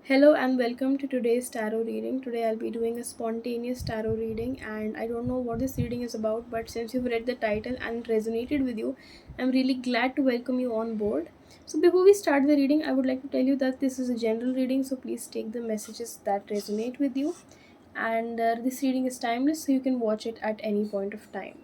Hello and welcome to today's tarot reading. Today I'll be doing a spontaneous tarot reading, and I don't know what this reading is about, but since you've read the title and it resonated with you, I'm really glad to welcome you on board. So before we start the reading, I would like to tell you that this is a general reading, so please take the messages that resonate with you. And this reading is timeless, so you can watch it at any point of time.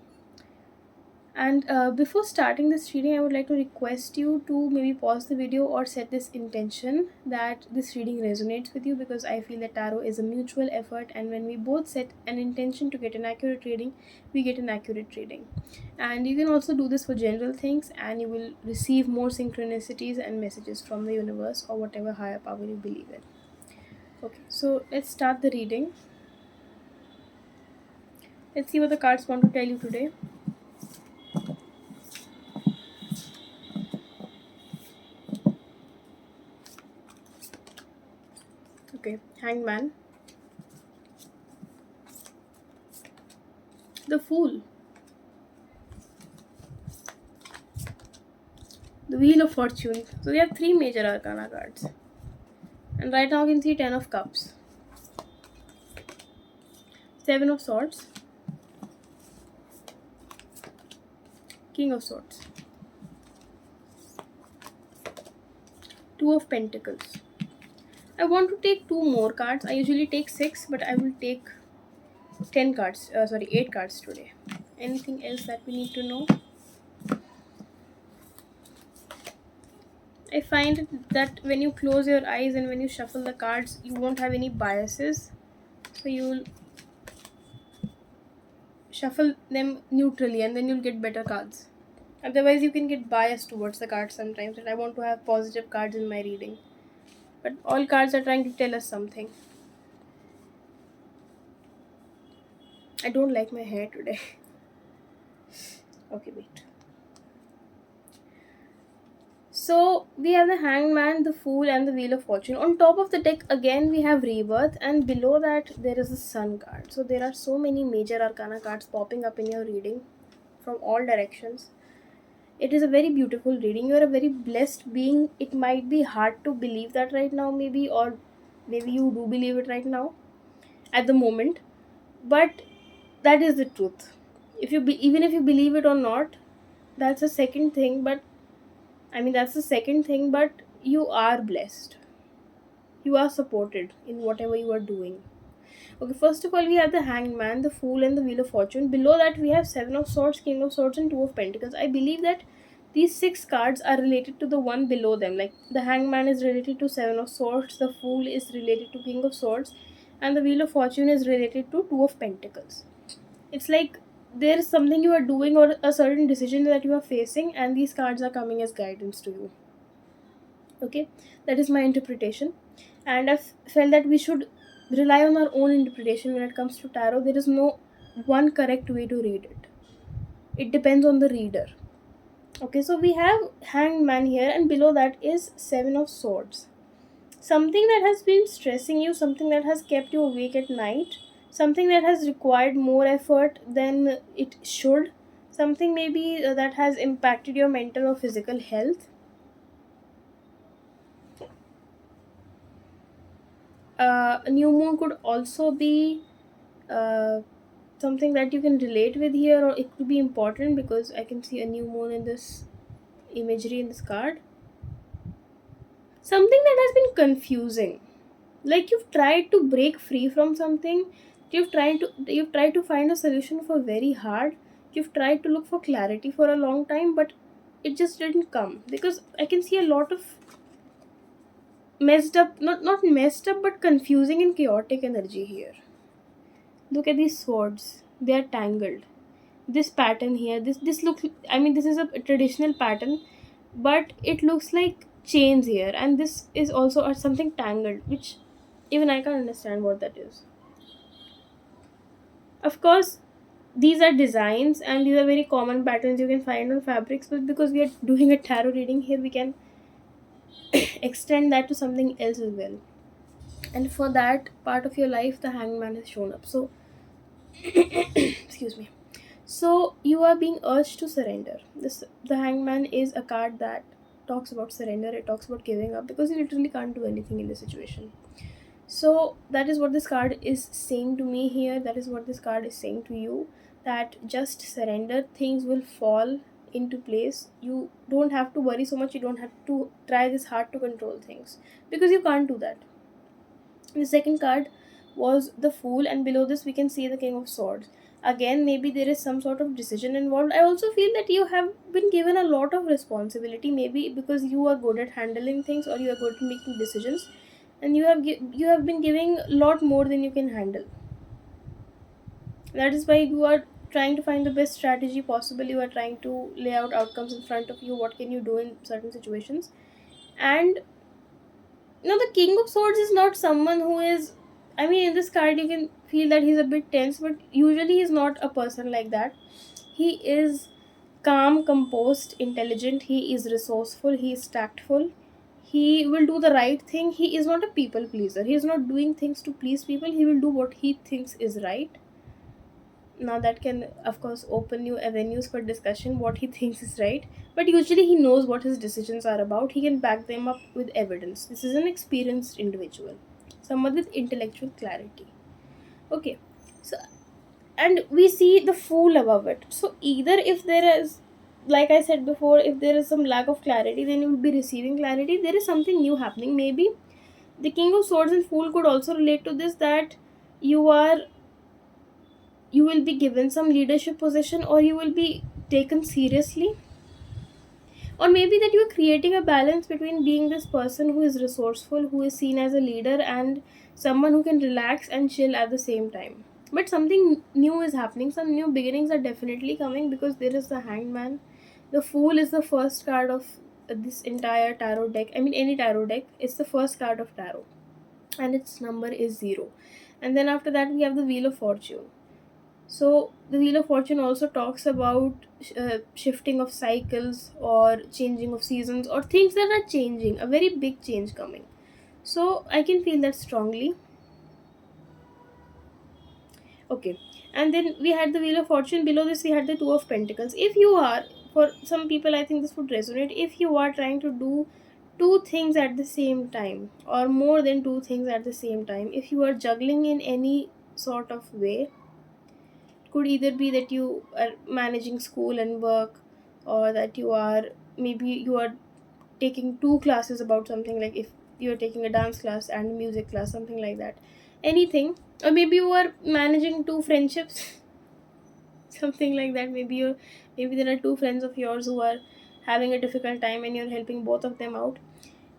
And before starting this reading, I would like to request you to maybe pause the video or set this intention that this reading resonates with you, because I feel that tarot is a mutual effort, and when we both set an intention to get an accurate reading, we get an accurate reading. And you can also do this for general things, and you will receive more synchronicities and messages from the universe or whatever higher power you believe in. Okay, so let's start the reading. Let's see what the cards want to tell you today. Okay, Hangman. The Fool. The Wheel of Fortune. So we have three major arcana cards. And right now you can see Ten of Cups, Seven of Swords, King of Swords, Two of Pentacles. I want to take two more cards. I usually take six, but I will take 8 cards today. Anything else that we need to know? I find that when you close your eyes and when you shuffle the cards, you won't have any biases. So you'll shuffle them neutrally and then you'll get better cards. Otherwise, you can get biased towards the cards sometimes, and I want to have positive cards in my reading. But all cards are trying to tell us something. I don't like my hair today. Okay, wait. So, we have the Hangman, the Fool, and the Wheel of Fortune. On top of the deck, again, we have Rebirth, and below that, there is the Sun card. So, there are so many major arcana cards popping up in your reading from all directions. It is a very beautiful reading. You are a very blessed being. It might be hard to believe that right now, maybe, or maybe you do believe it right now at the moment, but that is the truth. Even if you believe it or not, that's a second thing. But that's the second thing. But you are blessed. You are supported in whatever you are doing. Okay, first of all, we have the Hangman, the Fool, and the Wheel of Fortune. Below that, we have Seven of Swords, King of Swords, and Two of Pentacles. I believe that these six cards are related to the one below them. Like the Hangman is related to Seven of Swords, the Fool is related to King of Swords, and the Wheel of Fortune is related to Two of Pentacles. It's like there is something you are doing or a certain decision that you are facing, and these cards are coming as guidance to you. Okay, that is my interpretation, and I felt that we should rely on our own interpretation when it comes to tarot. There is no one correct way to read it. It depends on the reader. Okay, so we have Hangman here, and below that is Seven of Swords. Something that has been stressing you, something that has kept you awake at night, something that has required more effort than it should, something maybe that has impacted your mental or physical health. A new moon could also be uh, something that you can relate with here, or it could be important because I can see a new moon in this imagery in this card. Something that has been confusing, like you've tried to break free from something, you've tried to find a solution for very hard, you've tried to look for clarity for a long time, but it just didn't come because I can see a lot of messed up, not messed up, but confusing and chaotic energy here. Look at these swords, they are tangled. This pattern here, this looks, this is a traditional pattern, but it looks like chains here, and this is also something tangled, which even I can't understand what that is. Of course, these are designs and these are very common patterns you can find on fabrics, but because we are doing a tarot reading here, we can extend that to something else as well. And for that part of your life, the Hangman has shown up. So, excuse me. So you are being urged to surrender. The Hangman is a card that talks about surrender, it talks about giving up, because you literally can't do anything in this situation. So that is what this card is saying to me here. That is what this card is saying to you, that just surrender, things will fall into place. You don't have to worry so much, you don't have to try this hard to control things, because you can't do that. The second card was the Fool, and below this we can see the King of Swords. Again, maybe there is some sort of decision involved. I also feel that you have been given a lot of responsibility, maybe because you are good at handling things, or you are good at making decisions, and you have been giving a lot more than you can handle. That is why you are trying to find the best strategy possible. You are trying to lay out outcomes in front of you. What can you do in certain situations? And the King of Swords is not someone who is. I mean, in this card, you can feel that he's a bit tense, but usually he's not a person like that. He is calm, composed, intelligent. He is resourceful. He is tactful. He will do the right thing. He is not a people pleaser. He is not doing things to please people. He will do what he thinks is right. Now, that can, of course, open new avenues for discussion, what he thinks is right. But usually, he knows what his decisions are about. He can back them up with evidence. This is an experienced individual, someone with intellectual clarity. Okay, so, and we see the Fool above it. So either, if there is, like I said before, if there is some lack of clarity, then you will be receiving clarity. There is something new happening. Maybe the King of Swords and Fool could also relate to this, that you are you will be given some leadership position, or you will be taken seriously, or maybe that you are creating a balance between being this person who is resourceful, who is seen as a leader, and someone who can relax and chill at the same time. But something new is happening, some new beginnings are definitely coming, because there is the Hanged Man. The Fool is the first card of this entire tarot deck. I mean, any tarot deck, it's the first card of tarot, and its number is 0. And then after that we have the Wheel of Fortune. So the Wheel of Fortune also talks about shifting of cycles, or changing of seasons, or things that are changing, a very big change coming. So I can feel that strongly. Okay, and then we had the Wheel of Fortune. Below this, we had the Two of Pentacles. If you are, for some people, I think this would resonate. If you are trying to do two things at the same time, or more than two things at the same time, if you are juggling in any sort of way, could either be that you are managing school and work, or that you are, maybe you are taking two classes about something, like if you're taking a dance class and a music class, something like that, anything. Or maybe you are managing two friendships, something like that. Maybe there are two friends of yours who are having a difficult time, and you're helping both of them out,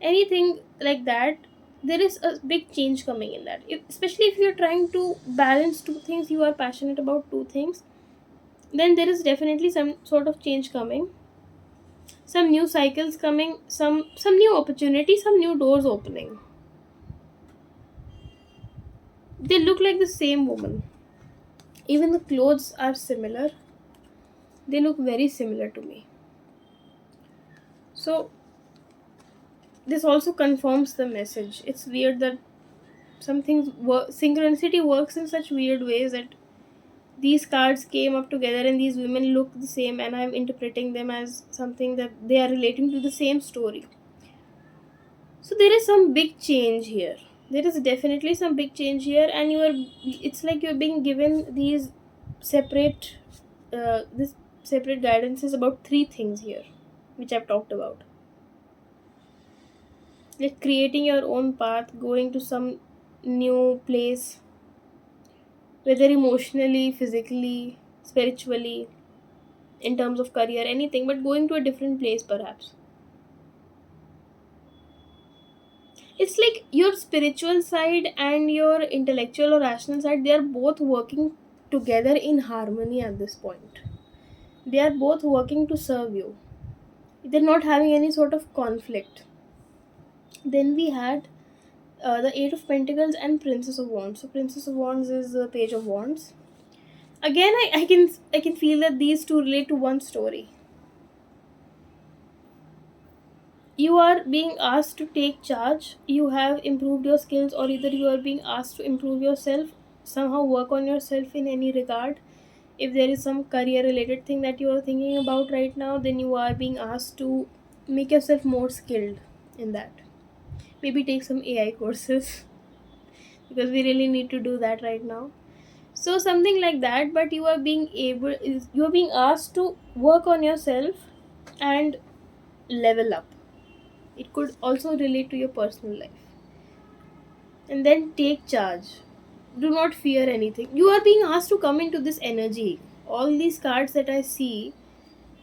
anything like that. There is a big change coming in that, especially if you're trying to balance two things, you are passionate about two things, then there is definitely some sort of change coming, some new cycles coming, some new opportunities, some new doors opening. They look like the same woman, even the clothes are similar, they look very similar to me. So this also confirms the message. It's weird that some things synchronicity works in such weird ways, that these cards came up together and these women look the same, and I'm interpreting them as something that they are relating to the same story. So there is some big change here. There is definitely some big change here, and it's like you're being given these separate, this separate guidances about three things here, which I've talked about. Like creating your own path, going to some new place, whether emotionally, physically, spiritually, in terms of career, anything, but going to a different place perhaps. It's like your spiritual side and your intellectual or rational side, they are both working together in harmony at this point. They are both working to serve you. They're not having any sort of conflict. Then we had the Eight of Pentacles and Princess of Wands. So Princess of Wands is the Page of Wands. Again, I can feel that these two relate to one story. You are being asked to take charge, you have improved your skills, or either you are being asked to improve yourself, somehow work on yourself in any regard. If there is some career related thing that you are thinking about right now, then you are being asked to make yourself more skilled in that. Maybe take some AI courses because we really need to do that right now. So something like that, but you are being asked to work on yourself and level up. It could also relate to your personal life. And then take charge. Do not fear anything. You are being asked to come into this energy. All these cards that I see,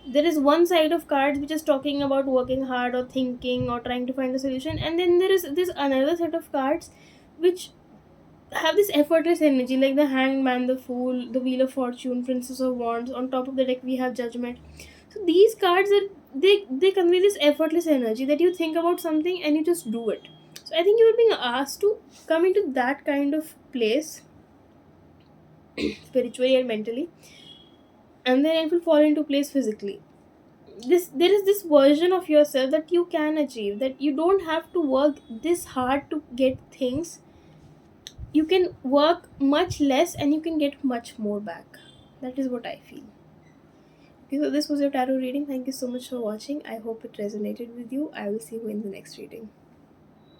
there is one side of cards which is talking about working hard or thinking or trying to find a solution, and then there is this another set of cards which have this effortless energy, like the Hangman, the Fool, the Wheel of Fortune, Princess of Wands. On top of the deck we have Judgment. So these cards are, they convey this effortless energy that you think about something and you just do it. So I think you are being asked to come into that kind of place, spiritually and mentally, and then it will fall into place physically. There is this version of yourself that you can achieve, that you don't have to work this hard to get things. You can work much less and you can get much more back. That is what I feel. Okay, so this was your tarot reading. Thank you so much for watching. I hope it resonated with you. I will see you in the next reading.